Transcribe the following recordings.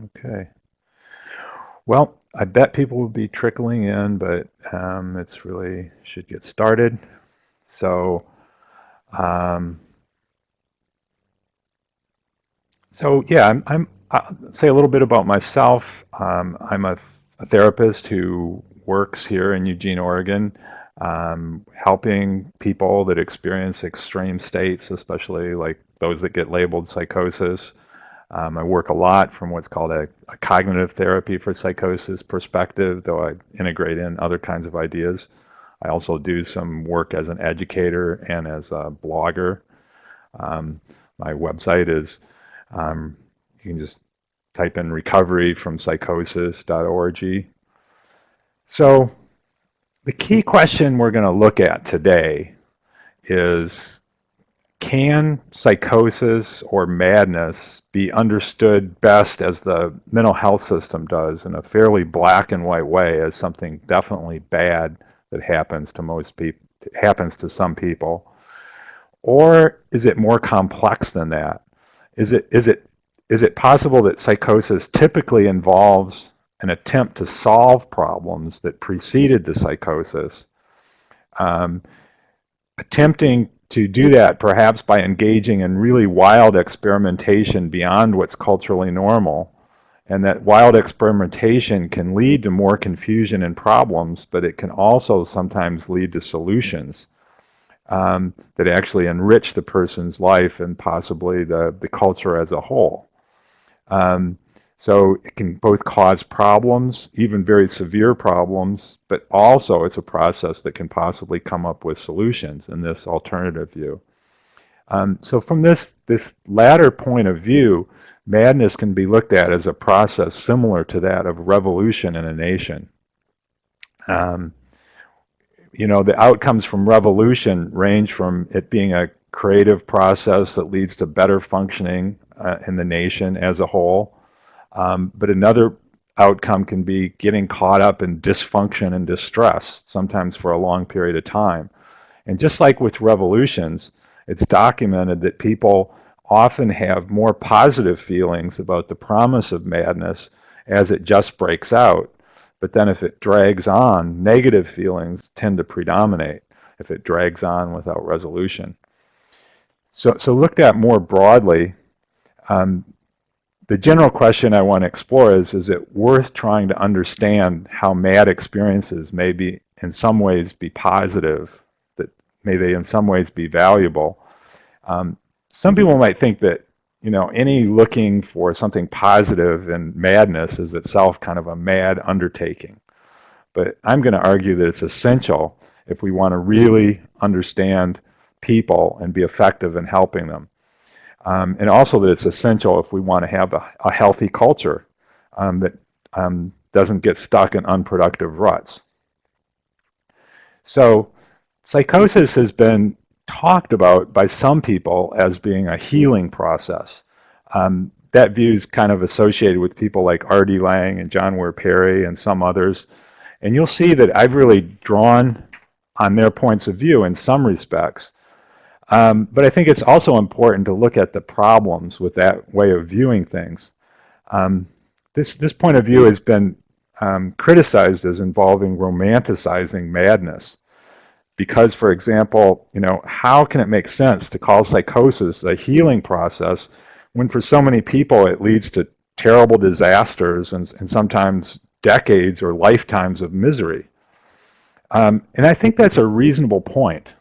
Okay. Well, I bet people will be trickling in, but it's really should get started. So, um, yeah, I'll say a little bit about myself. I'm a therapist who works here in Eugene, Oregon, helping people that experience extreme states, especially like those that get labeled psychosis. I work a lot from what's called a cognitive therapy for psychosis perspective, though I integrate in other kinds of ideas. I also do some work as an educator and as a blogger. My website is, you can just type in recoveryfrompsychosis.org. So, the key question we're going to look at today is, can psychosis or madness be understood best as the mental health system does, in a fairly black and white way, as something definitely bad that happens to most people, happens to some people? Or is it more complex than that? Is it possible that psychosis typically involves an attempt to solve problems that preceded the psychosis, um, attempting to do that perhaps by engaging in really wild experimentation beyond what's culturally normal? And that wild experimentation can lead to more confusion and problems, but it can also sometimes lead to solutions that actually enrich the person's life and possibly the culture as a whole. Um, so it can both cause problems, even very severe problems, but also it's a process that can possibly come up with solutions in this alternative view. So from this latter point of view, madness can be looked at as a process similar to that of revolution in a nation. Um, the outcomes from revolution range from it being a creative process that leads to better functioning in the nation as a whole. But another outcome can be getting caught up in dysfunction and distress, sometimes for a long period of time. And just like with revolutions, it's documented that people often have more positive feelings about the promise of madness as it just breaks out. But then if it drags on, negative feelings tend to predominate if it drags on without resolution. So looked at more broadly, um, the general question I want to explore is it worth trying to understand how mad experiences may be in some ways be positive, that may they in some ways be valuable? Some people might think that any looking for something positive in madness is itself kind of a mad undertaking. But I'm going to argue that it's essential if we want to really understand people and be effective in helping them. And also that it's essential if we want to have a healthy culture that doesn't get stuck in unproductive ruts. So psychosis has been talked about by some people as being a healing process. That view is kind of associated with people like R.D. Laing and John Ware Perry and some others. And you'll see that I've really drawn on their points of view in some respects. But I think it's also important to look at the problems with that way of viewing things. This point of view has been criticized as involving romanticizing madness. Because, for example, how can it make sense to call psychosis a healing process when for so many people it leads to terrible disasters and sometimes decades or lifetimes of misery? And I think that's a reasonable point.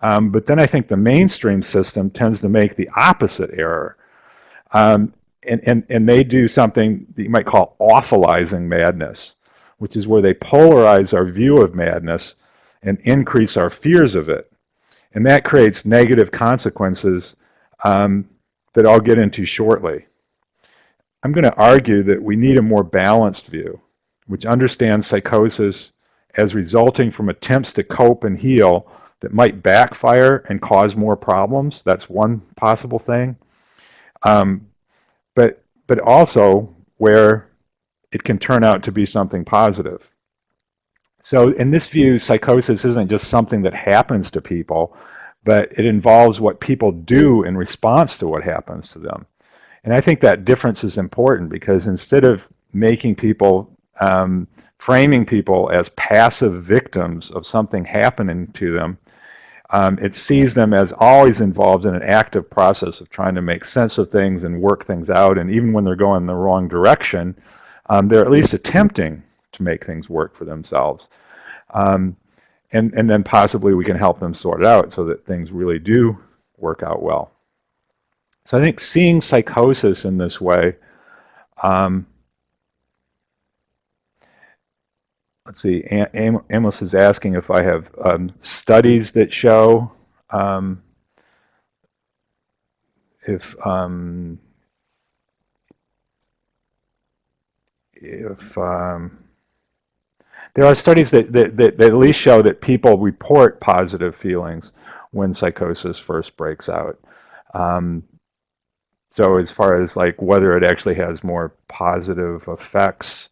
But then I think the mainstream system tends to make the opposite error. And they do something that you might call awfulizing madness, which is where they polarize our view of madness and increase our fears of it. And that creates negative consequences that I'll get into shortly. I'm going to argue that we need a more balanced view, which understands psychosis as resulting from attempts to cope and heal that might backfire and cause more problems. That's one possible thing. But also where it can turn out to be something positive. So in this view, psychosis isn't just something that happens to people, but it involves what people do in response to what happens to them. And I think that difference is important because instead of making people, framing people as passive victims of something happening to them, it sees them as always involved in an active process of trying to make sense of things and work things out. And even when they're going in the wrong direction, they're at least attempting to make things work for themselves. And then possibly we can help them sort it out so that things really do work out well. So I think seeing psychosis in this way, let's see, Amos is asking if I have studies that show if there are studies that at least show that people report positive feelings when psychosis first breaks out. So as far as like whether it actually has more positive effects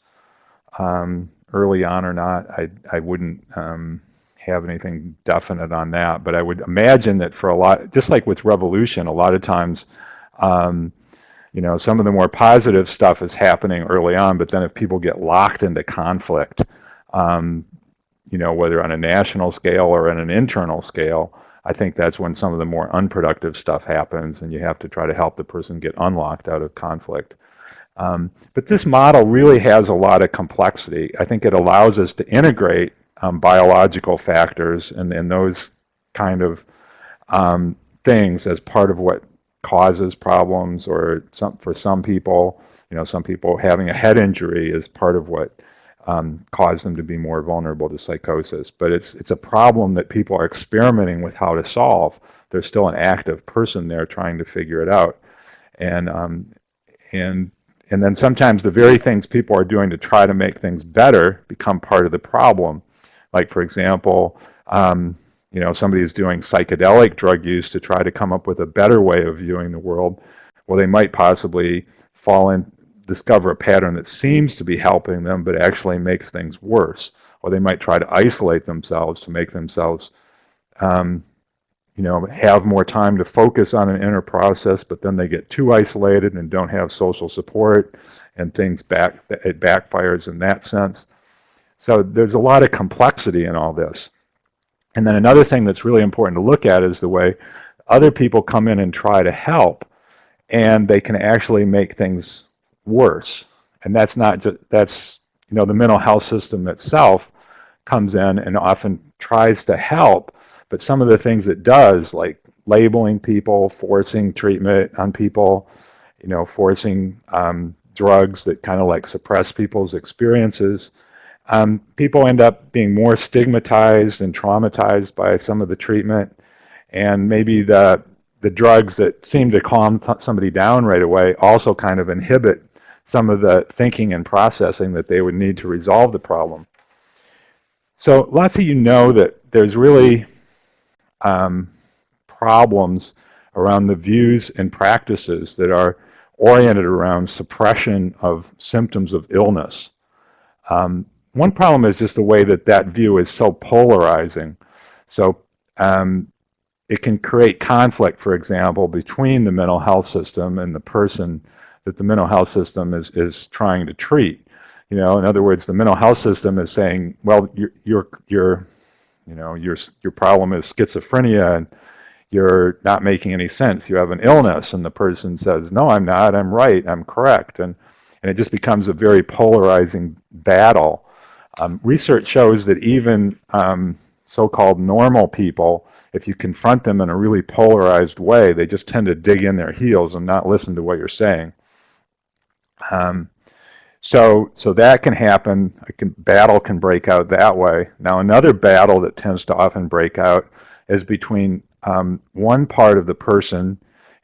early on or not, I wouldn't have anything definite on that. But I would imagine that for a lot, just like with revolution, a lot of times, you know, some of the more positive stuff is happening early on, but then if people get locked into conflict, you know, whether on a national scale or on an internal scale, I think that's when some of the more unproductive stuff happens, and you have to try to help the person get unlocked out of conflict. But this model really has a lot of complexity. I think it allows us to integrate biological factors and those kind of things as part of what causes problems, or for some people, you know, some people having a head injury is part of what cause them to be more vulnerable to psychosis. But it's a problem that people are experimenting with how to solve. There's still an active person there trying to figure it out. And then sometimes the very things people are doing to try to make things better become part of the problem. Like, for example, you know, somebody's doing psychedelic drug use to try to come up with a better way of viewing the world. Well, they might possibly discover a pattern that seems to be helping them, but actually makes things worse. Or they might try to isolate themselves to make themselves, you know, have more time to focus on an inner process, but then they get too isolated and don't have social support, and it backfires in that sense. So there's a lot of complexity in all this. And then another thing that's really important to look at is the way other people come in and try to help, and they can actually make things worse. And that's not just, that's, you know, the mental health system itself comes in and often tries to help, but some of the things it does, like labeling people, forcing treatment on people, you know, forcing drugs that kind of like suppress people's experiences, people end up being more stigmatized and traumatized by some of the treatment, and maybe the drugs that seem to calm somebody down right away also kind of inhibit some of the thinking and processing that they would need to resolve the problem. So lots of you know that there's really problems around the views and practices that are oriented around suppression of symptoms of illness. One problem is just the way that view is so polarizing. So it can create conflict, for example, between the mental health system and the person that the mental health system is trying to treat. You know, in other words, the mental health system is saying, well, your problem is schizophrenia, and you're not making any sense. You have an illness, and the person says, no, I'm not. I'm right. I'm correct. And it just becomes a very polarizing battle. Research shows that even so-called normal people, if you confront them in a really polarized way, they just tend to dig in their heels and not listen to what you're saying. So that can happen. Battle can break out that way. Now, another battle that tends to often break out is between one part of the person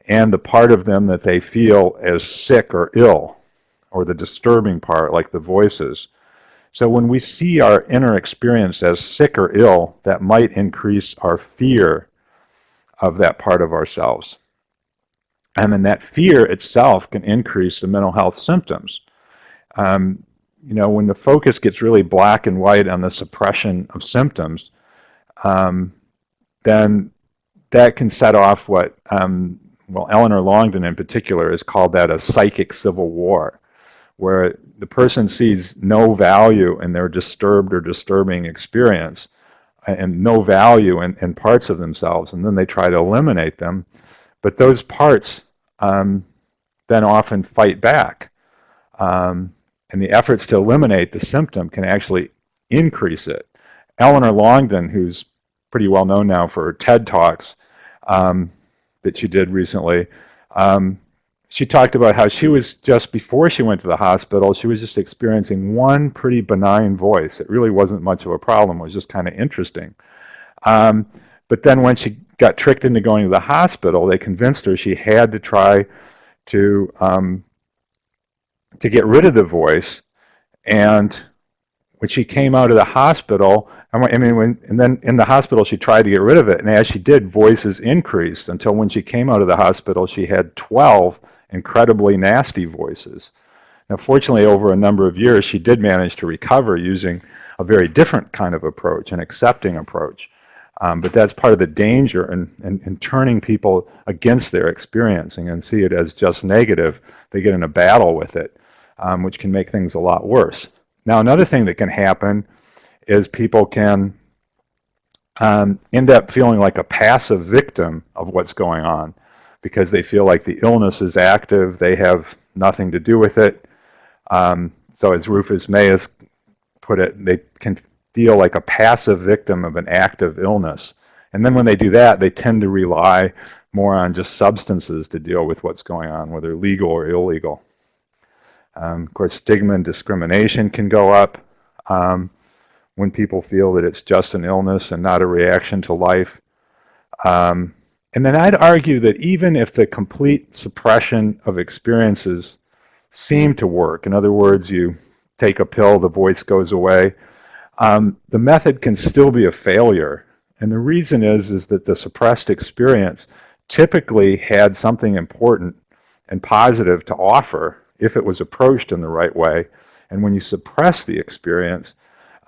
and the part of them that they feel as sick or ill, or the disturbing part, like the voices. So when we see our inner experience as sick or ill, that might increase our fear of that part of ourselves. And then that fear itself can increase the mental health symptoms. You know, when the focus gets really black and white on the suppression of symptoms, then that can set off what well, Eleanor Longden in particular has called that a psychic civil war, where the person sees no value in their disturbed or disturbing experience and no value in parts of themselves, and then they try to eliminate them. But those parts then often fight back. And the efforts to eliminate the symptom can actually increase it. Eleanor Longden, who's pretty well known now for her TED Talks that she did recently, she talked about how she was just, before she went to the hospital, she was just experiencing one pretty benign voice. It really wasn't much of a problem. It was just kind of interesting. But then when she got tricked into going to the hospital, they convinced her she had to try to get rid of the voice. And when she came out of the hospital, and then in the hospital she tried to get rid of it, and as she did, voices increased until when she came out of the hospital, she had 12 incredibly nasty voices. Now, fortunately, over a number of years, she did manage to recover using a very different kind of approach, an accepting approach. But that's part of the danger in turning people against their experiencing and see it as just negative. They get in a battle with it, which can make things a lot worse. Now, another thing that can happen is people can end up feeling like a passive victim of what's going on because they feel like the illness is active, they have nothing to do with it. So as Rufus May has put it, they can feel like a passive victim of an active illness. And then when they do that, they tend to rely more on just substances to deal with what's going on, whether legal or illegal. Of course, stigma and discrimination can go up when people feel that it's just an illness and not a reaction to life. And then I'd argue that even if the complete suppression of experiences seem to work, in other words, you take a pill, the voice goes away, the method can still be a failure. And the reason is that the suppressed experience typically had something important and positive to offer if it was approached in the right way. And when you suppress the experience,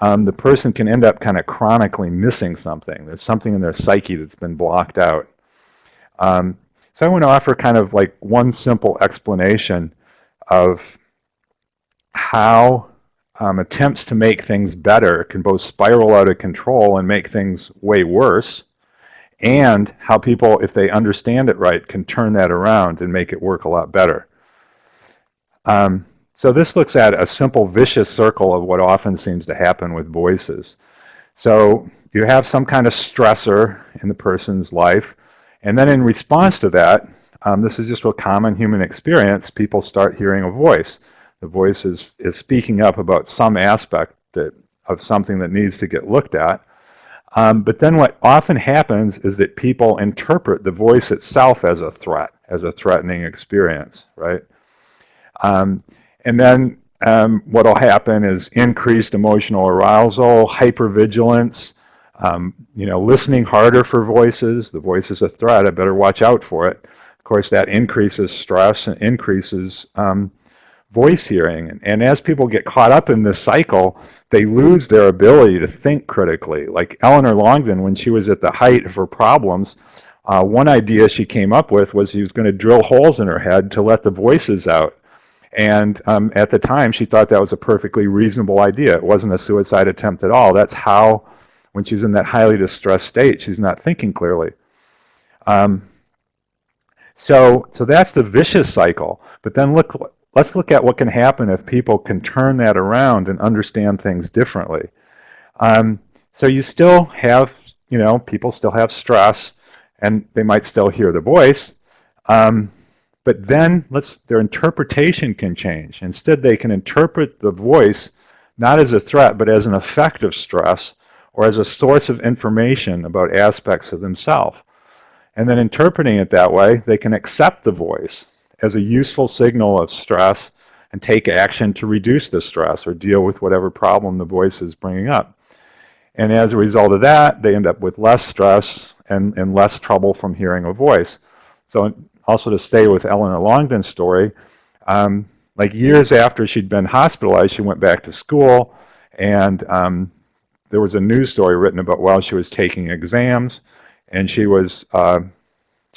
the person can end up kind of chronically missing something. There's something in their psyche that's been blocked out. So I want to offer kind of like one simple explanation of how attempts to make things better can both spiral out of control and make things way worse, and how people, if they understand it right, can turn that around and make it work a lot better. So this looks at a simple vicious circle of what often seems to happen with voices. So you have some kind of stressor in the person's life, and then in response to that, this is just a common human experience, people start hearing a voice. The voice is speaking up about some aspect of something that needs to get looked at. But then what often happens is that people interpret the voice itself as a threat, as a threatening experience, right? And then what will happen is increased emotional arousal, hypervigilance, listening harder for voices. The voice is a threat, I better watch out for it. Of course, that increases stress and increases voice hearing. And as people get caught up in this cycle, they lose their ability to think critically. Like Eleanor Longden, when she was at the height of her problems, one idea she came up with was she was going to drill holes in her head to let the voices out. And at the time, she thought that was a perfectly reasonable idea. It wasn't a suicide attempt at all. That's how, when she's in that highly distressed state, she's not thinking clearly. So that's the vicious cycle. But then let's look at what can happen if people can turn that around and understand things differently. So you still have, people still have stress, and they might still hear the voice. But then their interpretation can change. Instead, they can interpret the voice not as a threat, but as an effect of stress or as a source of information about aspects of themselves. And then interpreting it that way, they can accept the voice as a useful signal of stress and take action to reduce the stress or deal with whatever problem the voice is bringing up. And as a result of that, they end up with less stress and less trouble from hearing a voice. So also to stay with Eleanor Longden's story, like years after she'd been hospitalized, she went back to school, and there was a news story written about while she was taking exams, and she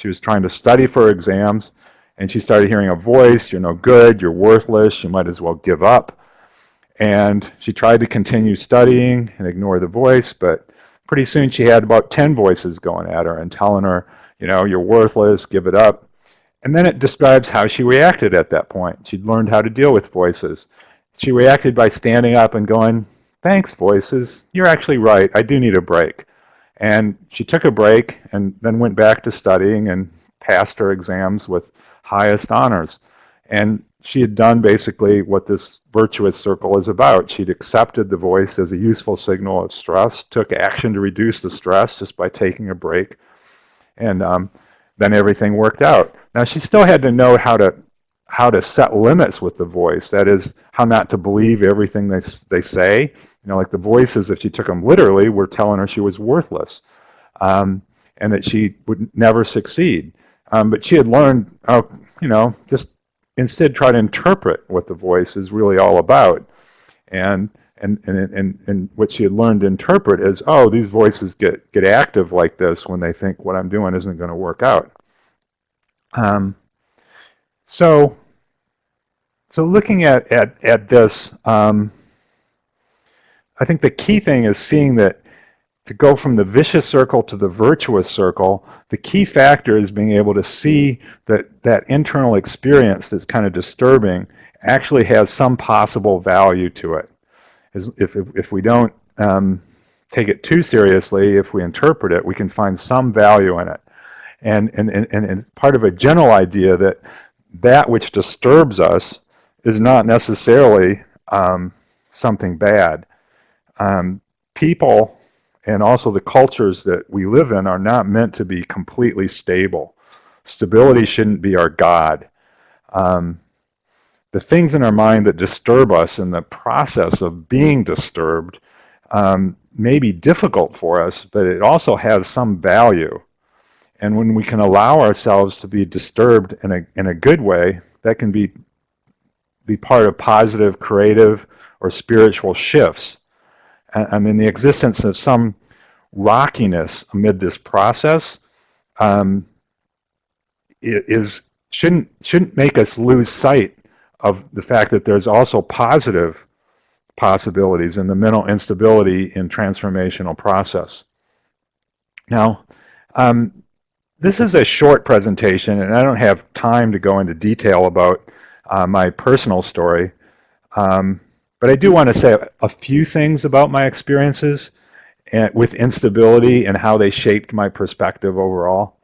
She was trying to study for exams, and she started hearing a voice, "You're no good, you're worthless, you might as well give up." And she tried to continue studying and ignore the voice, but pretty soon she had about 10 voices going at her and telling her, "You're worthless, give it up." And then it describes how she reacted at that point. She'd learned how to deal with voices. She reacted by standing up and going, "Thanks, voices. You're actually right. I do need a break." And she took a break and then went back to studying and passed her exams with highest honors. And she had done basically what this virtuous circle is about. She'd accepted the voice as a useful signal of stress, took action to reduce the stress just by taking a break, and then everything worked out. Now, she still had to know how to set limits with the voice. That is, how not to believe everything they say. Like the voices, if she took them literally, were telling her she was worthless, and that she would never succeed. But she had learned, just instead try to interpret what the voice is really all about. And what she had learned to interpret is, oh, these voices get active like this when they think what I'm doing isn't going to work out. So looking at this, I think the key thing is seeing that to go from the vicious circle to the virtuous circle, the key factor is being able to see that internal experience that's kind of disturbing actually has some possible value to it. If we don't take it too seriously, if we interpret it, we can find some value in it. And part of a general idea that which disturbs us is not necessarily something bad. People and also the cultures that we live in are not meant to be completely stable. Stability shouldn't be our God. The things in our mind that disturb us in the process of being disturbed may be difficult for us, but it also has some value. And when we can allow ourselves to be disturbed in a good way, that can be part of positive, creative, or spiritual shifts. I mean, the existence of some rockiness amid this process shouldn't make us lose sight of the fact that there's also positive possibilities in the mental instability in transformational process. Now, this is a short presentation, and I don't have time to go into detail about my personal story, but I do want to say a few things about my experiences with instability and how they shaped my perspective overall.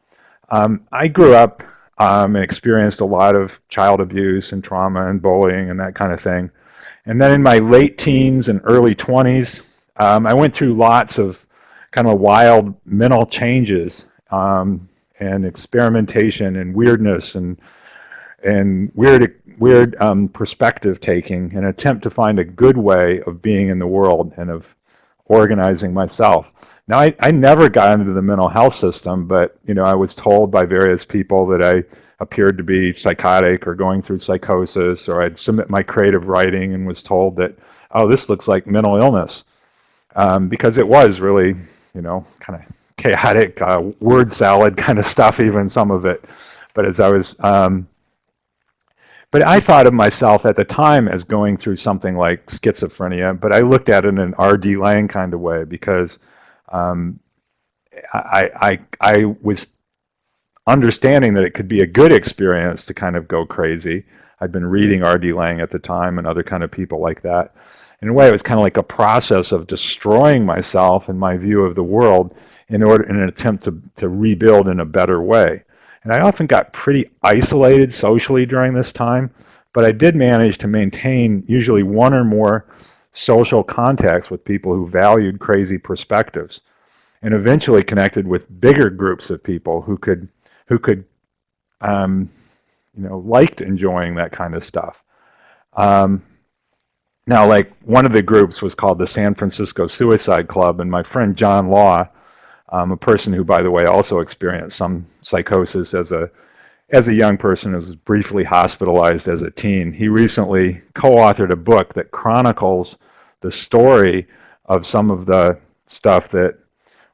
I grew up and experienced a lot of child abuse and trauma and bullying and that kind of thing. And then in my late teens and early 20s, I went through lots of kind of wild mental changes and experimentation and weirdness and weird perspective taking, in an attempt to find a good way of being in the world and of organizing myself. Now, I never got into the mental health system, but I was told by various people that I appeared to be psychotic or going through psychosis, or I'd submit my creative writing and was told that, oh, this looks like mental illness, because it was really, kind of chaotic, word salad kind of stuff, even some of it. But as I was, but I thought of myself at the time as going through something like schizophrenia, but I looked at it in an R.D. Laing kind of way, because I was understanding that it could be a good experience to kind of go crazy. I'd been reading R.D. Laing at the time and other kind of people like that. In a way, it was kind of like a process of destroying myself and my view of the world in an attempt to rebuild in a better way. And I often got pretty isolated socially during this time, but I did manage to maintain usually one or more social contacts with people who valued crazy perspectives, and eventually connected with bigger groups of people who liked enjoying that kind of stuff. Now, like, one of the groups was called the San Francisco Suicide Club, and my friend John Law, a person who, by the way, also experienced some psychosis as a young person, who was briefly hospitalized as a teen. He recently co-authored a book that chronicles the story of some of the stuff that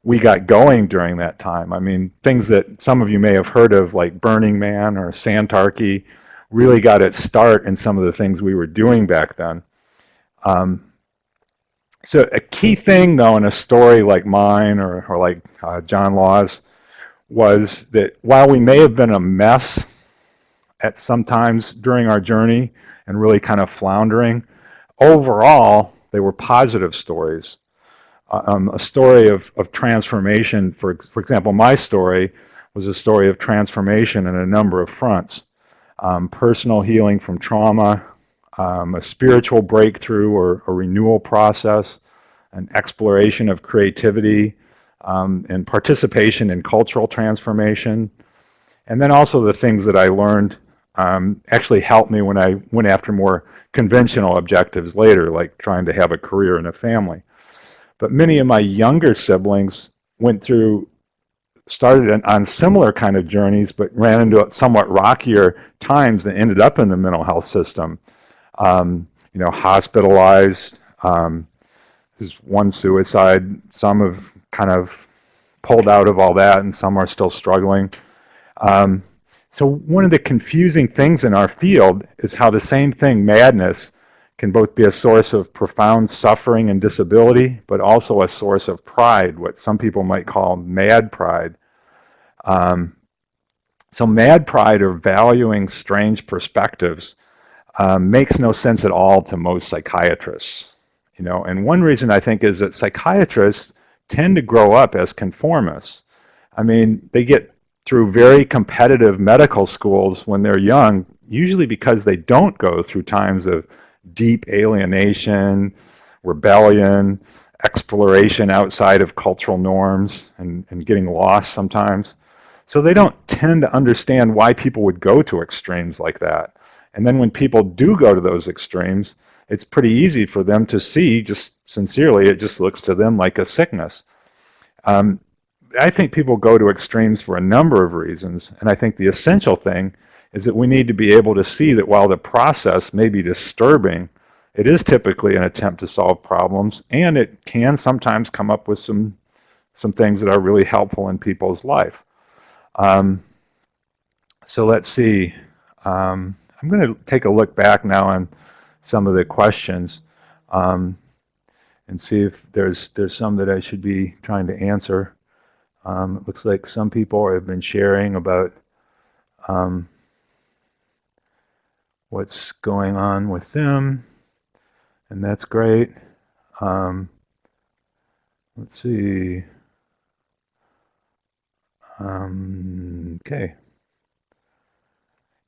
we got going during that time. I mean, things that some of you may have heard of, like Burning Man or Santarchy, really got its start in some of the things we were doing back then. So a key thing, though, in a story like mine or like John Law's, was that while we may have been a mess at some times during our journey and really kind of floundering, overall, they were positive stories. A story of transformation, for example, my story was a story of transformation in a number of fronts. Personal healing from trauma, a spiritual breakthrough or a renewal process, an exploration of creativity, and participation in cultural transformation. And then also the things that I learned actually helped me when I went after more conventional objectives later, like trying to have a career and a family. But many of my younger siblings started on similar kind of journeys, but ran into somewhat rockier times and ended up in the mental health system. Hospitalized. There's one suicide. Some have kind of pulled out of all that, and some are still struggling. So one of the confusing things in our field is how the same thing, madness, can both be a source of profound suffering and disability, but also a source of pride, what some people might call mad pride. So mad pride, or valuing strange perspectives, makes no sense at all to most psychiatrists. And one reason I think is that psychiatrists tend to grow up as conformists. I mean, they get through very competitive medical schools when they're young, usually because they don't go through times of deep alienation, rebellion, exploration outside of cultural norms, and getting lost sometimes. So they don't tend to understand why people would go to extremes like that. And then when people do go to those extremes, it's pretty easy for them to see, just sincerely, it just looks to them like a sickness. I think people go to extremes for a number of reasons, and I think the essential thing is that we need to be able to see that while the process may be disturbing, it is typically an attempt to solve problems, and it can sometimes come up with some things that are really helpful in people's life. So let's see. I'm going to take a look back now on some of the questions and see if there's some that I should be trying to answer. It looks like some people have been sharing about what's going on with them, and that's great. Let's see. Okay.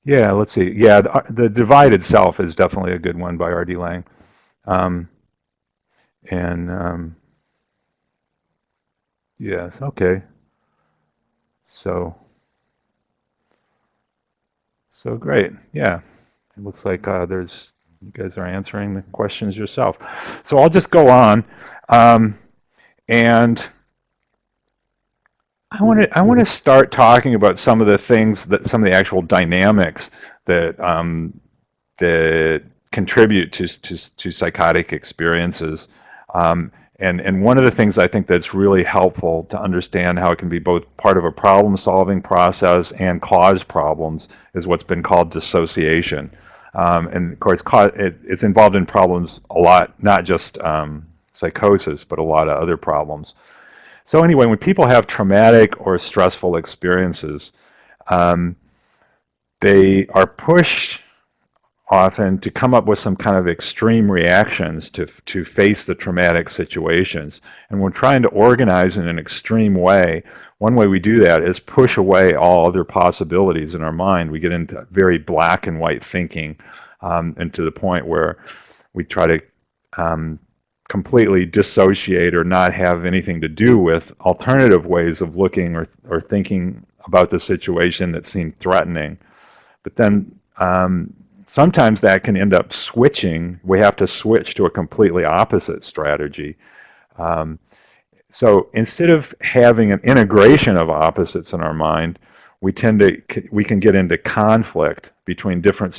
Yeah, let's see. Yeah, the divided self is definitely a good one by R.D. Laing. Yes, okay. So great. Yeah, it looks like you guys are answering the questions yourself. So I'll just go on, and I want to start talking about some of the things some of the actual dynamics that that contribute to psychotic experiences. And one of the things I think that's really helpful to understand how it can be both part of a problem-solving process and cause problems is what's been called dissociation. And of course, it's involved in problems a lot, not just psychosis, but a lot of other problems. So anyway, when people have traumatic or stressful experiences, they are pushed often to come up with some kind of extreme reactions to face the traumatic situations. And we're trying to organize in an extreme way. One way we do that is push away all other possibilities in our mind. We get into very black and white thinking, and to the point where we try to completely dissociate or not have anything to do with alternative ways of looking or thinking about the situation that seem threatening. But then sometimes that can end up switching. We have to switch to a completely opposite strategy. So instead of having an integration of opposites in our mind, we can get into conflict between different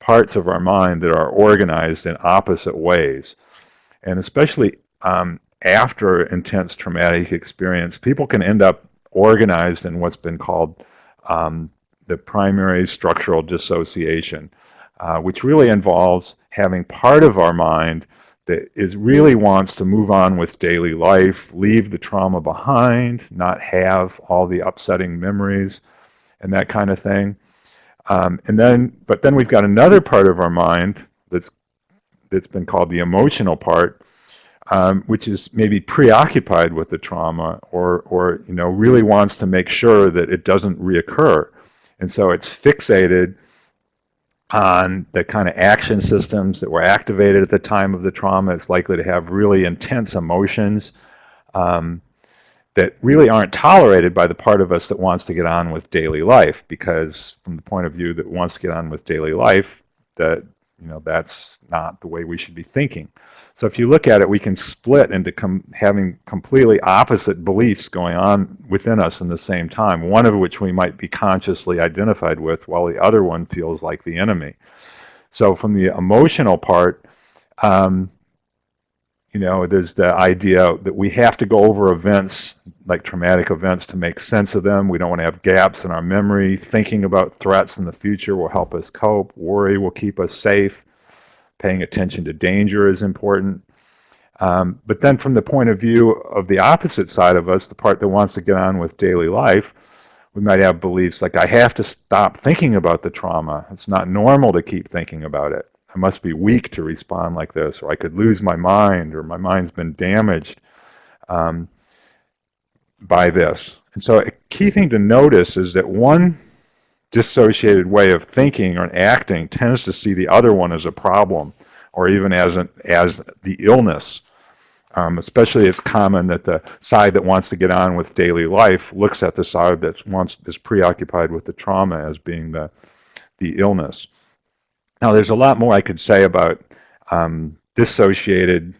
parts of our mind that are organized in opposite ways. And especially after intense traumatic experience, people can end up organized in what's been called the primary structural dissociation, which really involves having part of our mind that really wants to move on with daily life, leave the trauma behind, not have all the upsetting memories and that kind of thing. But then we've got another part of our mind that's been called the emotional part, which is maybe preoccupied with the trauma, or really wants to make sure that it doesn't reoccur, and so it's fixated on the kind of action systems that were activated at the time of the trauma. It's likely to have really intense emotions that really aren't tolerated by the part of us that wants to get on with daily life, because from the point of view that wants to get on with daily life, that's not the way we should be thinking. So if you look at it, we can split into having completely opposite beliefs going on within us in the same time, one of which we might be consciously identified with, while the other one feels like the enemy. So from the emotional part, there's the idea that we have to go over events, like traumatic events, to make sense of them. We don't want to have gaps in our memory. Thinking about threats in the future will help us cope. Worry will keep us safe. Paying attention to danger is important. But then from the point of view of the opposite side of us, the part that wants to get on with daily life, we might have beliefs like, I have to stop thinking about the trauma. It's not normal to keep thinking about it. I must be weak to respond like this, or I could lose my mind, or my mind's been damaged by this. And so a key thing to notice is that one dissociated way of thinking or acting tends to see the other one as a problem, or even as the illness. Especially it's common that the side that wants to get on with daily life looks at the side that is preoccupied with the trauma as being the illness. Now, there's a lot more I could say about dissociated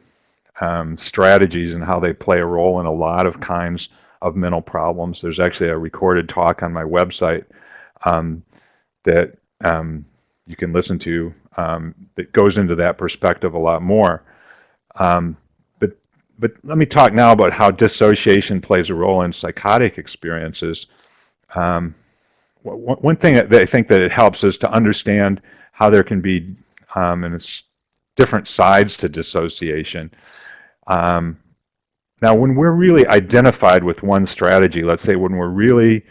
strategies and how they play a role in a lot of kinds of mental problems. There's actually a recorded talk on my website that you can listen to that goes into that perspective a lot more. But let me talk now about how dissociation plays a role in psychotic experiences. One thing that I think that it helps is to understand how there can be and it's different sides to dissociation. Now, when we're really identified with one strategy, let's say when we're really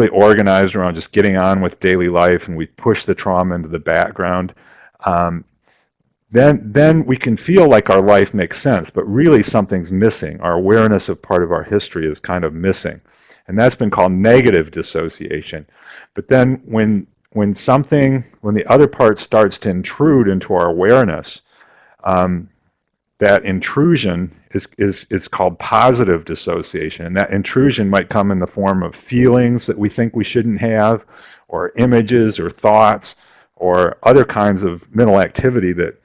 organized around just getting on with daily life, and we push the trauma into the background, then we can feel like our life makes sense, but really something's missing. Our awareness of part of our history is kind of missing, and that's been called negative dissociation. But then when the other part starts to intrude into our awareness, that intrusion is called positive dissociation, and that intrusion might come in the form of feelings that we think we shouldn't have, or images or thoughts, or other kinds of mental activity that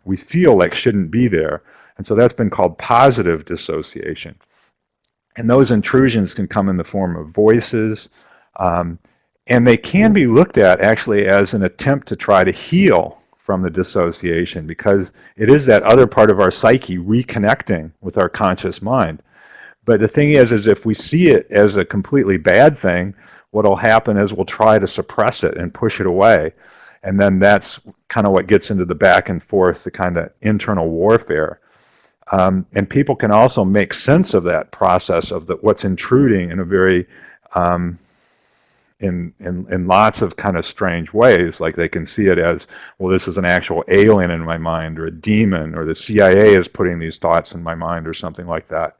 we feel like shouldn't be there. And so that's been called positive dissociation. And those intrusions can come in the form of voices, and they can be looked at actually as an attempt to try to heal from the dissociation, because it is that other part of our psyche reconnecting with our conscious mind. But the thing is if we see it as a completely bad thing, what will happen is we'll try to suppress it and push it away. And then that's kind of what gets into the back and forth, the kind of internal warfare. And people can also make sense of that process of what's intruding in a very in lots of kind of strange ways. Like they can see it as, well, this is an actual alien in my mind, or a demon, or the CIA is putting these thoughts in my mind, or something like that.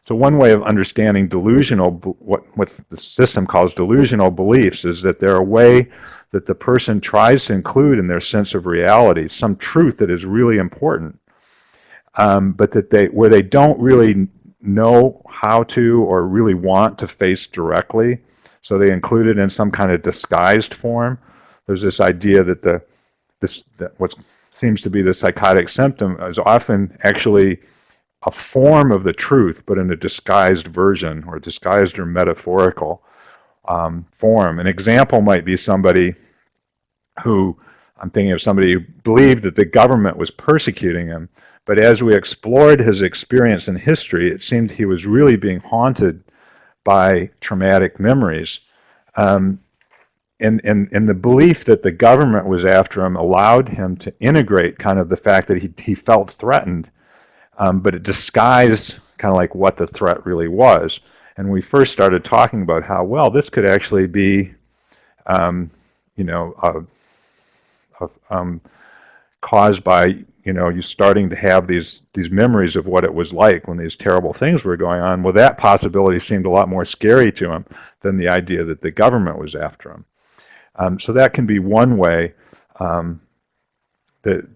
So one way of understanding delusional, what the system calls delusional beliefs, is that they're a way that the person tries to include in their sense of reality some truth that is really important, but that where they don't really know how to or really want to face directly, so they include it in some kind of disguised form. There's this idea that what seems to be the psychotic symptom is often actually a form of the truth, but in a disguised version, or disguised or metaphorical form. An example might be somebody who I'm thinking of somebody who believed that the government was persecuting him. But as we explored his experience and history, it seemed he was really being haunted by traumatic memories. And the belief that the government was after him allowed him to integrate kind of the fact that he felt threatened, but it disguised kind of like what the threat really was. And we first started talking about how, well, this could actually be, you know, caused by, you know, you starting to have these memories of what it was like when these terrible things were going on. Well, that possibility seemed a lot more scary to him than the idea that the government was after him. So that can be one way that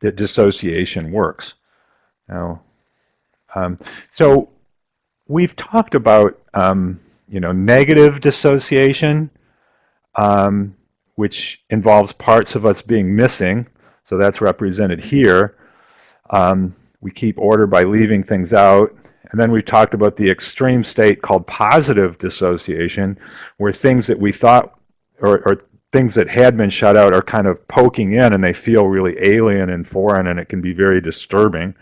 dissociation works. Now, so we've talked about you know, negative dissociation, which involves parts of us being missing. So that's represented here. We keep order by leaving things out. And then we talked about the extreme state called positive dissociation, where things that we thought, or things that had been shut out, are kind of poking in and they feel really alien and foreign, and it can be very disturbing.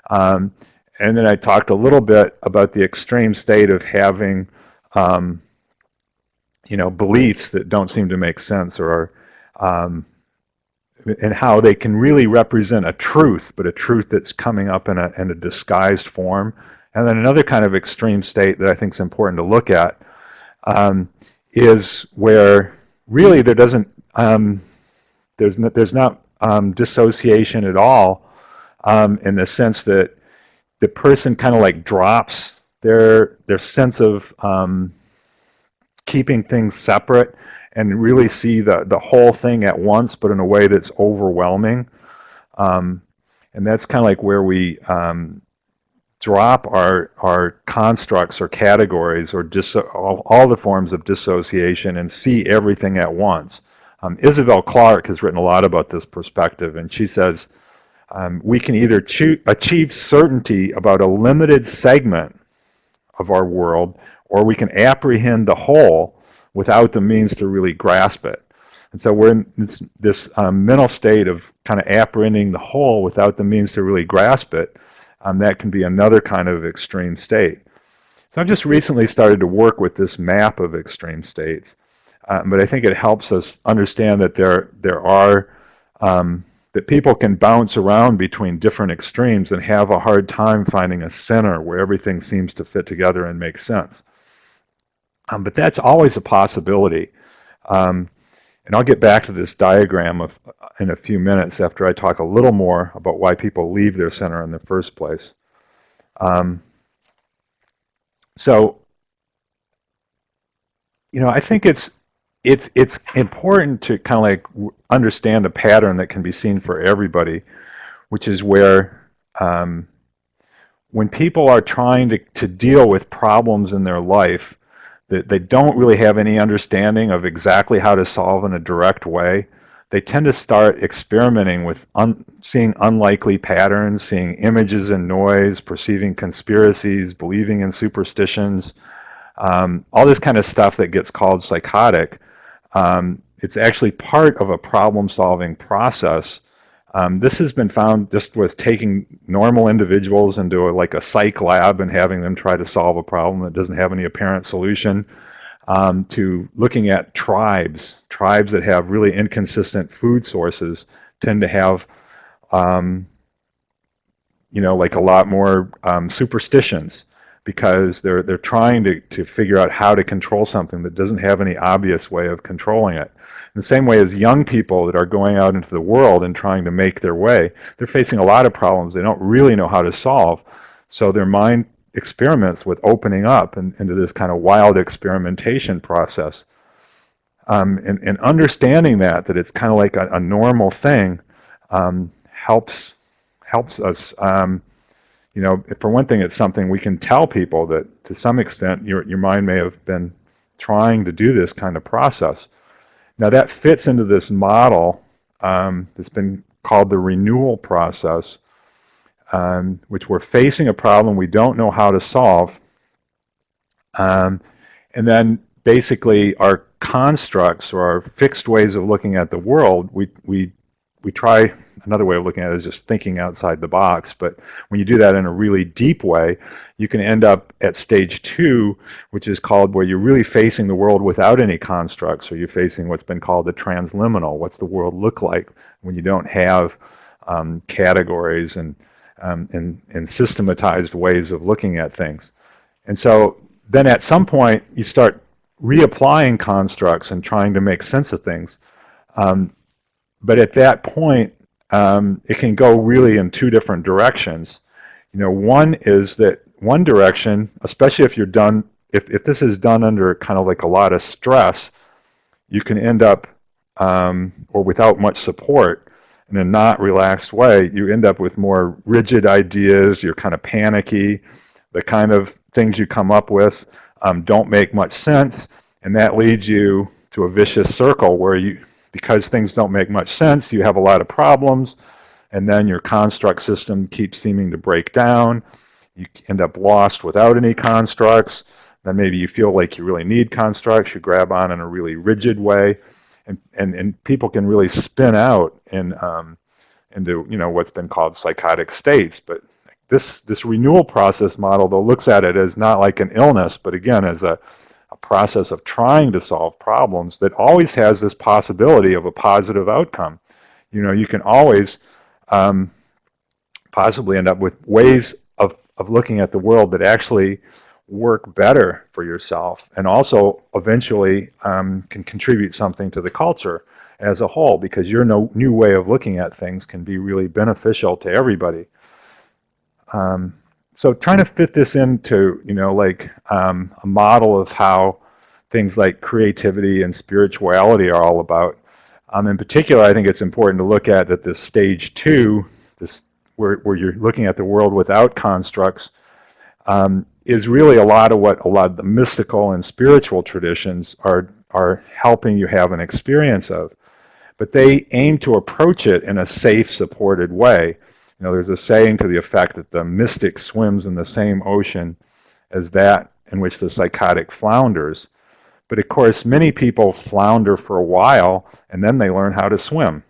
And then I talked a little bit about the extreme state of having you know, beliefs that don't seem to make sense, or and how they can really represent a truth, but a truth that's coming up in a disguised form. And then another kind of extreme state that I think is important to look at is where really there doesn't, there's not dissociation at all, in the sense that the person kind of like drops their sense of keeping things separate and really see the whole thing at once, but in a way that's overwhelming. And that's kind of like where we drop our constructs or categories, or all the forms of dissociation, and see everything at once. Isabel Clarke has written a lot about this perspective, and she says we can either achieve certainty about a limited segment of our world, or we can apprehend the whole without the means to really grasp it. And so we're in this mental state of kind of apprehending the whole without the means to really grasp it. That can be another kind of extreme state. So I've just recently started to work with this map of extreme states, but I think it helps us understand that there are that people can bounce around between different extremes and have a hard time finding a center where everything seems to fit together and make sense. But that's always a possibility. And I'll get back to this diagram in a few minutes after I talk a little more about why people leave their center in the first place. So, you know, I think it's important to kind of like understand a pattern that can be seen for everybody, which is where when people are trying to deal with problems in their life, that they don't really have any understanding of exactly how to solve in a direct way, they tend to start experimenting with seeing unlikely patterns, seeing images and noise, perceiving conspiracies, believing in superstitions, all this kind of stuff that gets called psychotic. It's actually part of a problem-solving process. This has been found just with taking normal individuals into like a psych lab and having them try to solve a problem that doesn't have any apparent solution, to looking at tribes that have really inconsistent food sources tend to have, you know, like a lot more superstitions, because they're trying to figure out how to control something that doesn't have any obvious way of controlling it. In the same way as young people that are going out into the world and trying to make their way, they're facing a lot of problems they don't really know how to solve. So their mind experiments with opening up into this kind of wild experimentation process. And understanding that it's kind of like a normal thing helps us. You know, for one thing, it's something we can tell people that to some extent your mind may have been trying to do this kind of process. Now that fits into this model that's been called the renewal process, which we're facing a problem we don't know how to solve, and then basically our constructs or our fixed ways of looking at the world, we try, another way of looking at it is just thinking outside the box, but when you do that in a really deep way, you can end up at stage 2, which is called where you're really facing the world without any constructs, or you're facing what's been called the transliminal. What's the world look like when you don't have categories and systematized ways of looking at things? And so then at some point you start reapplying constructs and trying to make sense of things. But at that point, it can go really in 2 different directions. One is that one direction, especially if you're done, if this is done under kind of like a lot of stress, you can end up, or without much support, in a not relaxed way, you end up with more rigid ideas, you're kind of panicky, the kind of things you come up with don't make much sense, and that leads you to a vicious circle where because things don't make much sense, you have a lot of problems, and then your construct system keeps seeming to break down. You end up lost without any constructs. Then maybe you feel like you really need constructs. You grab on in a really rigid way, and people can really spin out into what's been called psychotic states. But this renewal process model, though, looks at it as not like an illness, but again as a process of trying to solve problems that always has this possibility of a positive outcome. You can always possibly end up with ways of looking at the world that actually work better for yourself, and also eventually can contribute something to the culture as a whole, because your new way of looking at things can be really beneficial to everybody. So trying to fit this into, a model of how things like creativity and spirituality are all about. In particular, I think it's important to look at that this stage 2, where you're looking at the world without constructs, is really a lot of the mystical and spiritual traditions are helping you have an experience of. But they aim to approach it in a safe, supported way. There's a saying to the effect that the mystic swims in the same ocean as that in which the psychotic flounders. But of course, many people flounder for a while, and then they learn how to swim.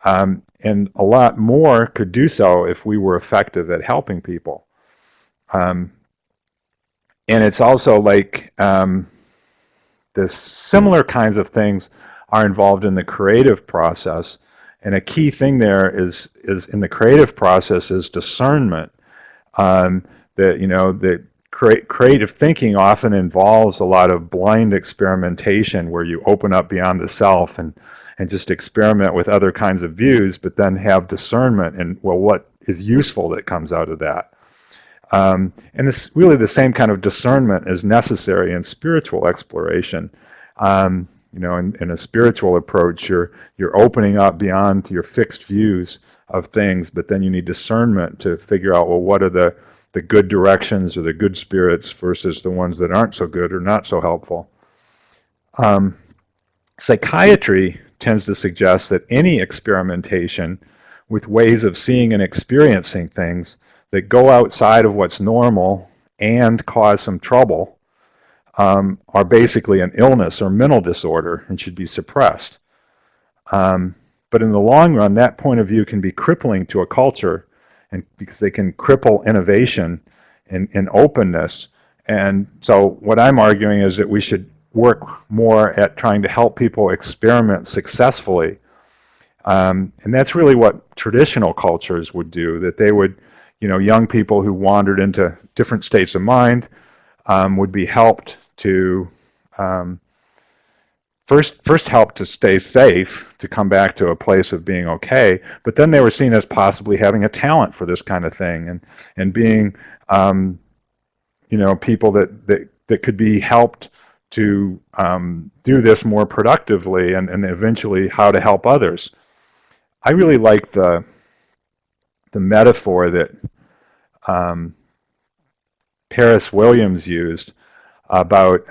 And a lot more could do so if we were effective at helping people. And it's also like the similar kinds of things are involved in the creative process. And a key thing there is in the creative process is discernment. That creative thinking often involves a lot of blind experimentation, where you open up beyond the self and just experiment with other kinds of views, but then have discernment and, well, what is useful that comes out of that. And it's really the same kind of discernment is necessary in spiritual exploration. In a spiritual approach, you're opening up beyond your fixed views of things, but then you need discernment to figure out, well, what are the good directions or the good spirits versus the ones that aren't so good or not so helpful. Psychiatry tends to suggest that any experimentation with ways of seeing and experiencing things that go outside of what's normal and cause some trouble are basically an illness or mental disorder and should be suppressed. But in the long run, that point of view can be crippling to a culture, and because they can cripple innovation and openness. And so what I'm arguing is that we should work more at trying to help people experiment successfully. And that's really what traditional cultures would do, that they would, young people who wandered into different states of mind would be helped to first help to stay safe, to come back to a place of being okay, but then they were seen as possibly having a talent for this kind of thing, and being people that could be helped to do this more productively, and eventually how to help others. I really like the metaphor that Paris Williams used about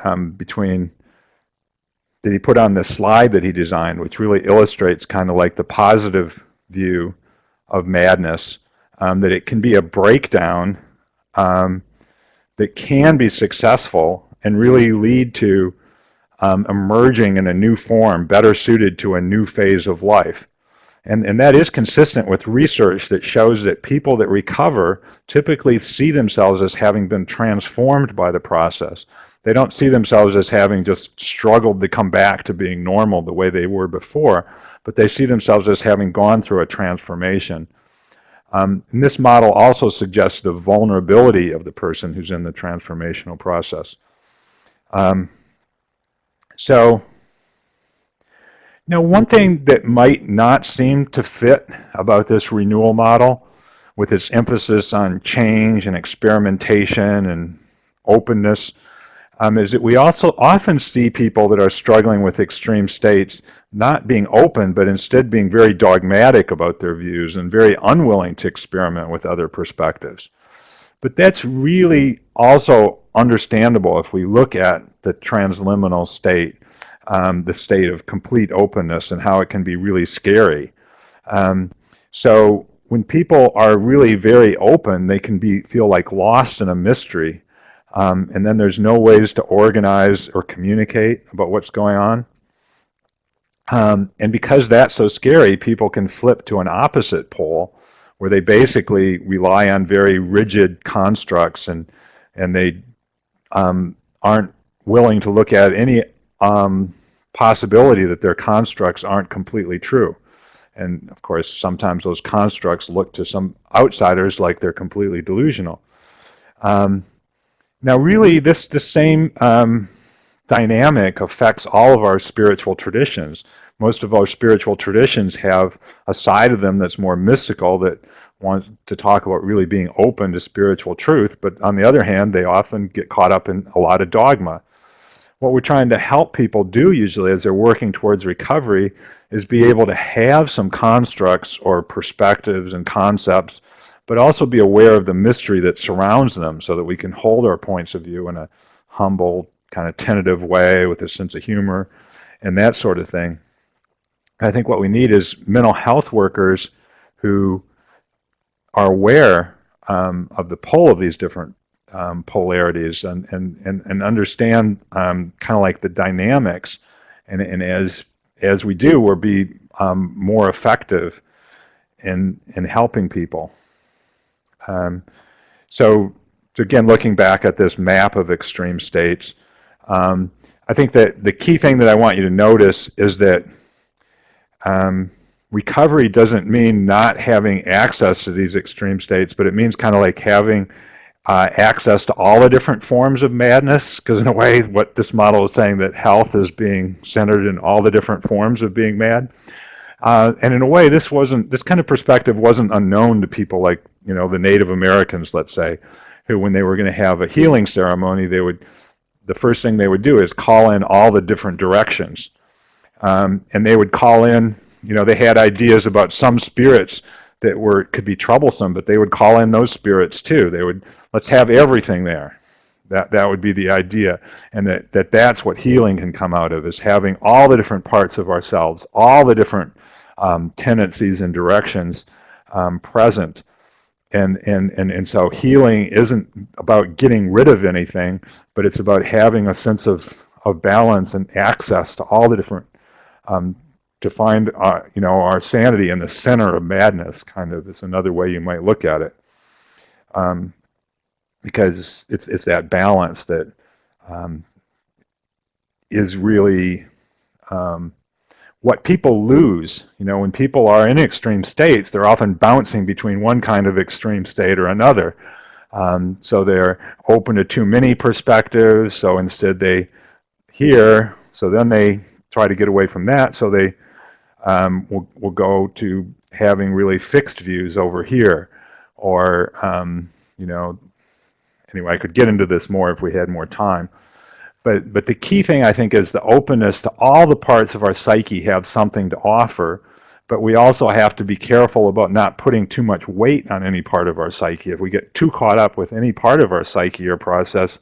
that he put on this slide that he designed, which really illustrates kind of like the positive view of madness, that it can be a breakdown that can be successful and really lead to emerging in a new form, better suited to a new phase of life. And that is consistent with research that shows that people that recover typically see themselves as having been transformed by the process. They don't see themselves as having just struggled to come back to being normal the way they were before, but they see themselves as having gone through a transformation. And this model also suggests the vulnerability of the person who's in the transformational process. So, now, one thing that might not seem to fit about this renewal model, with its emphasis on change and experimentation and openness, is that we also often see people that are struggling with extreme states not being open, but instead being very dogmatic about their views and very unwilling to experiment with other perspectives. But that's really also understandable if we look at the transliminal state, the state of complete openness, and how it can be really scary. So when people are really very open, they can feel like lost in a mystery, and then there's no ways to organize or communicate about what's going on. And because that's so scary, people can flip to an opposite pole, where they basically rely on very rigid constructs, and they aren't willing to look at any possibility that their constructs aren't completely true. And of course, sometimes those constructs look to some outsiders like they're completely delusional. Now, really, the same dynamic affects all of our spiritual traditions. Most of our spiritual traditions have a side of them that's more mystical, that wants to talk about really being open to spiritual truth, but on the other hand, they often get caught up in a lot of dogma. What we're trying to help people do usually as they're working towards recovery is be able to have some constructs or perspectives and concepts, but also be aware of the mystery that surrounds them, so that we can hold our points of view in a humble, kind of tentative way with a sense of humor and that sort of thing. I think what we need is mental health workers who are aware of the pull of these different polarities, and understand kind of like the dynamics, and as we do, we'll be more effective in helping people. So again, looking back at this map of extreme states, I think that the key thing that I want you to notice is that recovery doesn't mean not having access to these extreme states, but it means kind of like having access to all the different forms of madness, because in a way what this model is saying, that health is being centered in all the different forms of being mad. And in a way, this kind of perspective wasn't unknown to people like, the Native Americans, let's say, who, when they were going to have a healing ceremony, the first thing they would do is call in all the different directions. And they would call in, they had ideas about some spirits that could be troublesome, but they would call in those spirits too. They would, let's have everything there. That would be the idea, and that's what healing can come out of, is having all the different parts of ourselves, all the different tendencies and directions present. And so healing isn't about getting rid of anything, but it's about having a sense of balance and access to all the different, to find our sanity in the center of madness, kind of, is another way you might look at it. Because it's that balance that is really what people lose. When people are in extreme states, they're often bouncing between one kind of extreme state or another. So they're open to too many perspectives, so instead they so then they try to get away from that, so they will go to having really fixed views over here, or anyway, I could get into this more if we had more time. But the key thing, I think, is the openness to all the parts of our psyche have something to offer, but we also have to be careful about not putting too much weight on any part of our psyche. If we get too caught up with any part of our psyche or process,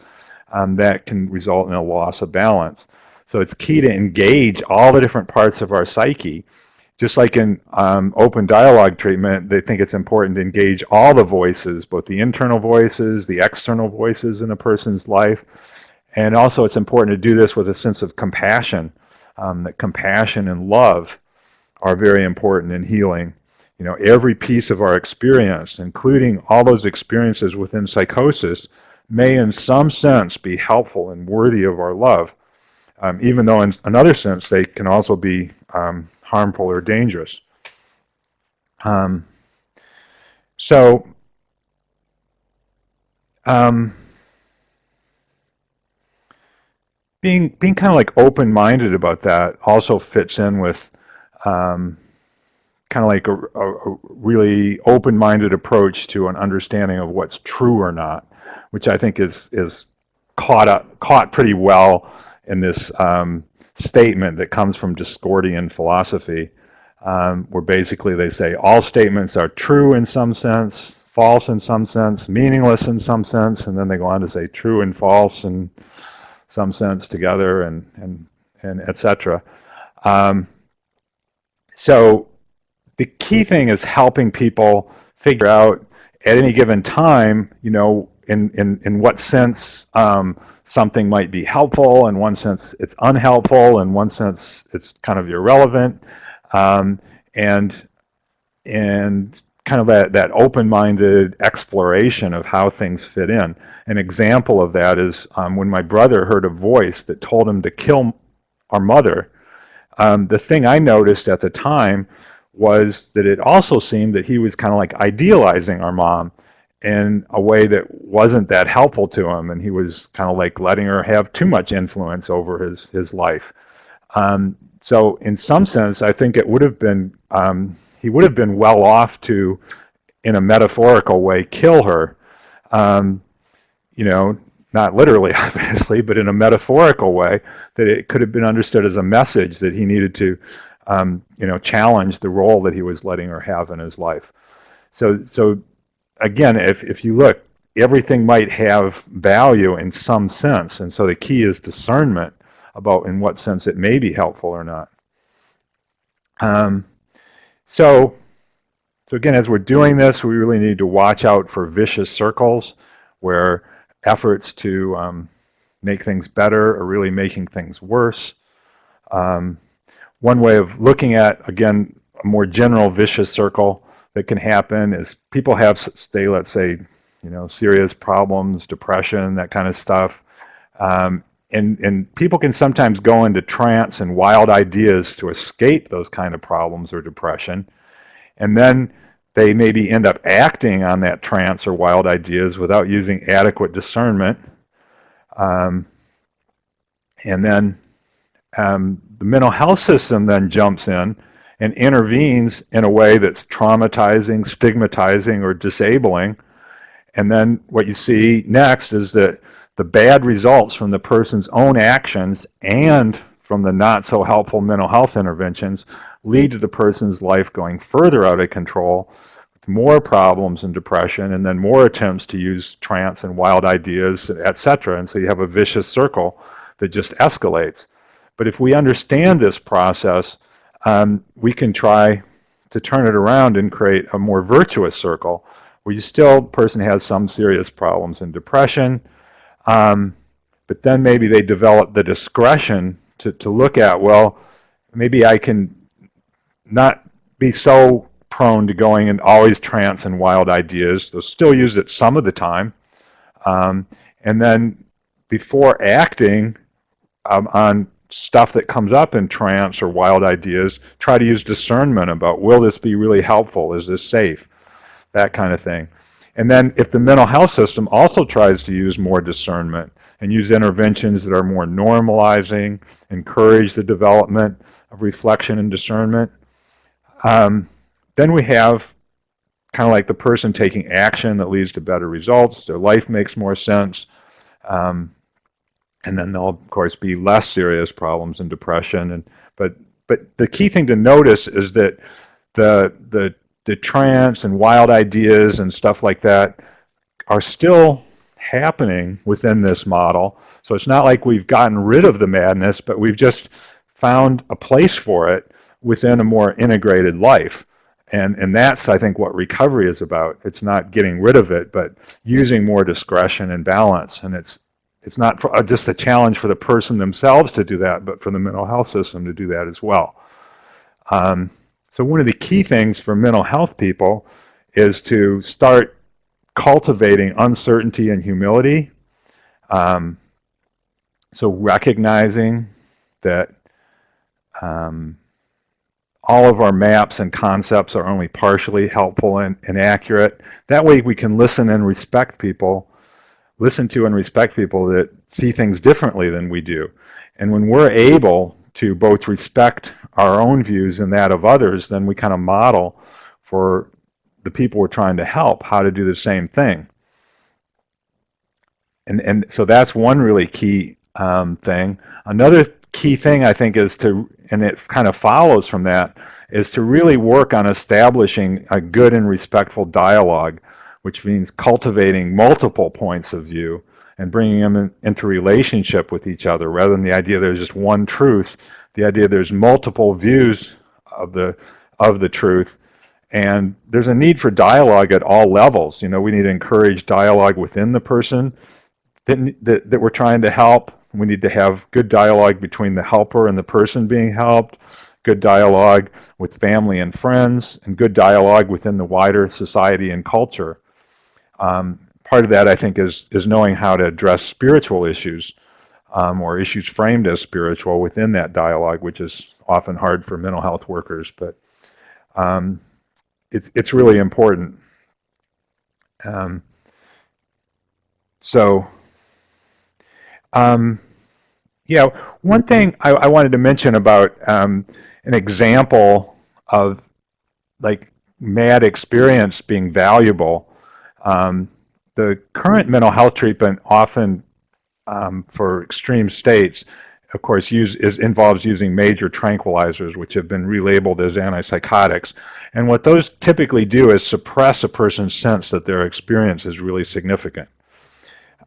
that can result in a loss of balance. So it's key to engage all the different parts of our psyche. Just like in open dialogue treatment, they think it's important to engage all the voices, both the internal voices, the external voices in a person's life, And also it's important to do this with a sense of compassion, that compassion and love are very important in healing. You know, every piece of our experience, including all those experiences within psychosis, may in some sense be helpful and worthy of our love, even though in another sense they can also be harmful or dangerous. So being kind of like open-minded about that also fits in with kind of like a really open-minded approach to an understanding of what's true or not, which I think is caught pretty well in this statement that comes from Discordian philosophy, where basically they say all statements are true in some sense, false in some sense, meaningless in some sense, and then they go on to say true and false in some sense together, and etc. So the key thing is helping people figure out at any given time, you know, in what sense something might be helpful, in one sense it's unhelpful, in one sense it's kind of irrelevant, and kind of that open-minded exploration of how things fit in. An example of that is when my brother heard a voice that told him to kill our mother. The thing I noticed at the time was that it also seemed that he was kind of like idealizing our mom in a way that wasn't that helpful to him, and he was kind of like letting her have too much influence over his life. So in some sense, I think it would have been, he would have been well off to, in a metaphorical way, kill her. You know, not literally, obviously, but in a metaphorical way, that it could have been understood as a message that he needed to, you know, challenge the role that he was letting her have in his life. So again, if you look, everything might have value in some sense, and so the key is discernment about in what sense it may be helpful or not. So again, as we're doing this, we really need to watch out for vicious circles where efforts to make things better are really making things worse. One way of looking at, again, a more general vicious circle that can happen is people have, let's say, you know, serious problems, depression, that kind of stuff. And people can sometimes go into trance and wild ideas to escape those kind of problems or depression. And then they maybe end up acting on that trance or wild ideas without using adequate discernment. And then the mental health system then jumps in and intervenes in a way that's traumatizing, stigmatizing, or disabling. And then what you see next is that the bad results from the person's own actions and from the not so helpful mental health interventions lead to the person's life going further out of control, with more problems and depression, and then more attempts to use trance and wild ideas, etc. And so you have a vicious circle that just escalates. But if we understand this process, we can try to turn it around and create a more virtuous circle where person has some serious problems and depression, but then maybe they develop the discretion to look at, well, maybe I can not be so prone to going in always trance and wild ideas. They'll still use it some of the time. And then before acting on stuff that comes up in trance or wild ideas, try to use discernment about, will this be really helpful? Is this safe? That kind of thing. And then if the mental health system also tries to use more discernment and use interventions that are more normalizing, encourage the development of reflection and discernment, then we have kind of like the person taking action that leads to better results. Their life makes more sense. And then there'll, of course, be less serious problems and depression. But the key thing to notice is that the trance and wild ideas and stuff like that are still happening within this model. So it's not like we've gotten rid of the madness, but we've just found a place for it within a more integrated life. And that's, I think, what recovery is about. It's not getting rid of it, but using more discretion and balance. And it's It's not just a challenge for the person themselves to do that, but for the mental health system to do that as well. So one of the key things for mental health people is to start cultivating uncertainty and humility. So recognizing that all of our maps and concepts are only partially helpful and accurate. That way we can listen to and respect people that see things differently than we do. And when we're able to both respect our own views and that of others, then we kind of model for the people we're trying to help how to do the same thing. And so that's one really key thing. Another key thing I think is to, and it kind of follows from that, is to really work on establishing a good and respectful dialogue, which means cultivating multiple points of view and bringing them into relationship with each other, rather than the idea there's just one truth, the idea there's multiple views of the truth. And there's a need for dialogue at all levels. You know, we need to encourage dialogue within the person that we're trying to help. We need to have good dialogue between the helper and the person being helped, good dialogue with family and friends, and good dialogue within the wider society and culture. Part of that, I think, is knowing how to address spiritual issues or issues framed as spiritual within that dialogue, which is often hard for mental health workers, but it's really important. Yeah, one thing I wanted to mention about an example of like mad experience being valuable. The current mental health treatment often for extreme states, of course, involves using major tranquilizers, which have been relabeled as antipsychotics. And what those typically do is suppress a person's sense that their experience is really significant.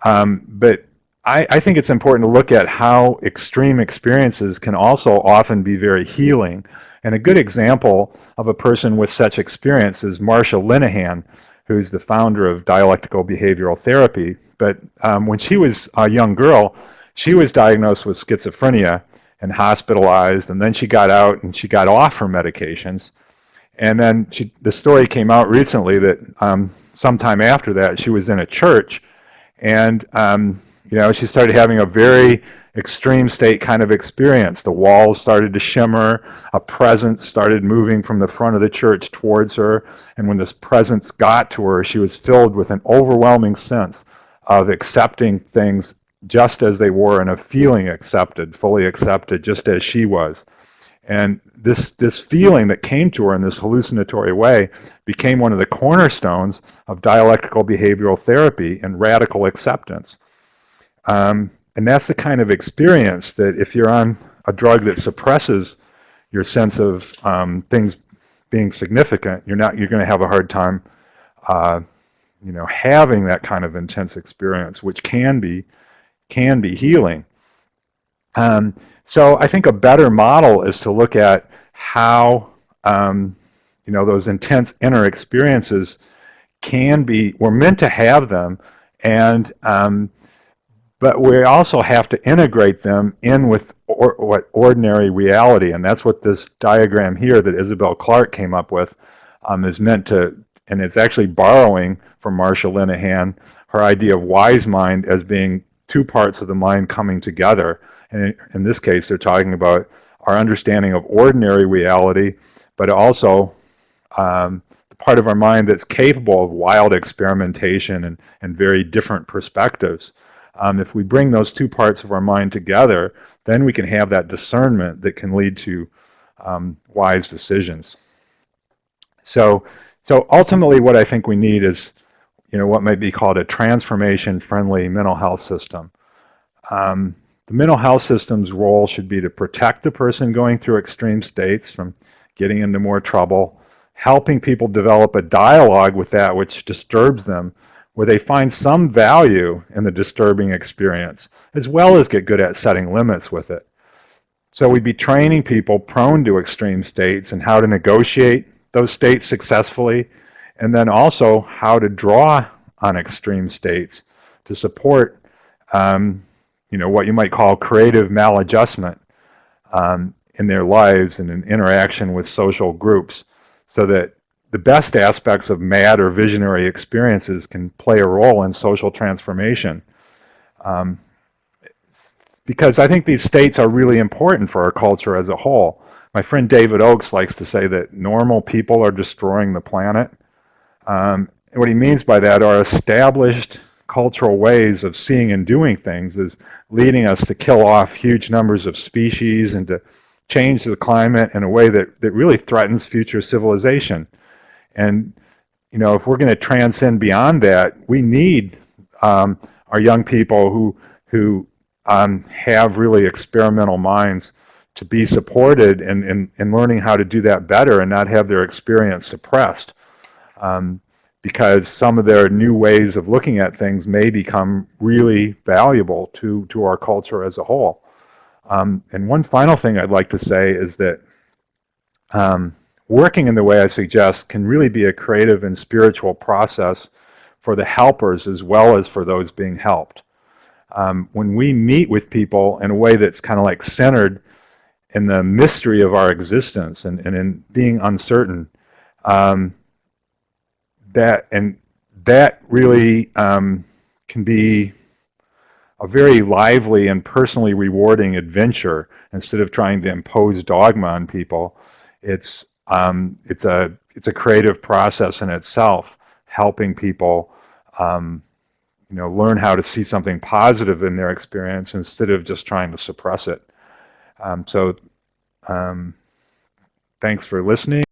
But I think it's important to look at how extreme experiences can also often be very healing. And a good example of a person with such experience is Marsha Linehan, who's the founder of dialectical behavioral therapy. But when she was a young girl, she was diagnosed with schizophrenia and hospitalized, and then she got out and she got off her medications. And then the story came out recently that sometime after that, she was in a church, and she started having a very extreme state kind of experience. The walls started to shimmer, a presence started moving from the front of the church towards her, and when this presence got to her, she was filled with an overwhelming sense of accepting things just as they were and of feeling accepted, fully accepted, just as she was. And this feeling that came to her in this hallucinatory way became one of the cornerstones of dialectical behavioral therapy and radical acceptance. And that's the kind of experience that if you're on a drug that suppresses your sense of things being significant, you're going to have a hard time, having that kind of intense experience, which can be healing. So I think a better model is to look at how those intense inner experiences we're meant to have them, and but we also have to integrate them in with what ordinary reality, and that's what this diagram here that Isabel Clarke came up with is meant to, and it's actually borrowing from Marsha Linehan, her idea of wise mind as being two parts of the mind coming together. And in this case, they're talking about our understanding of ordinary reality, but also the part of our mind that's capable of wild experimentation and very different perspectives. If we bring those two parts of our mind together, then we can have that discernment that can lead to wise decisions. So ultimately what I think we need is what might be called a transformation-friendly mental health system. The mental health system's role should be to protect the person going through extreme states from getting into more trouble, helping people develop a dialogue with that which disturbs them, where they find some value in the disturbing experience, as well as get good at setting limits with it. So we'd be training people prone to extreme states and how to negotiate those states successfully, and then also how to draw on extreme states to support what you might call creative maladjustment in their lives and in interaction with social groups, so that the best aspects of mad or visionary experiences can play a role in social transformation. Um, because I think these states are really important for our culture as a whole. My friend David Oakes likes to say that normal people are destroying the planet. And what he means by that are established cultural ways of seeing and doing things is leading us to kill off huge numbers of species and to change the climate in a way that really threatens future civilization. And if we're going to transcend beyond that, we need our young people who have really experimental minds to be supported in learning how to do that better and not have their experience suppressed. Because some of their new ways of looking at things may become really valuable to our culture as a whole. And one final thing I'd like to say is that working in the way I suggest can really be a creative and spiritual process for the helpers as well as for those being helped. When we meet with people in a way that's kind of like centered in the mystery of our existence and in being uncertain, that really can be a very lively and personally rewarding adventure. Instead of trying to impose dogma on people, it's a creative process in itself, helping people learn how to see something positive in their experience instead of just trying to suppress it. So thanks for listening.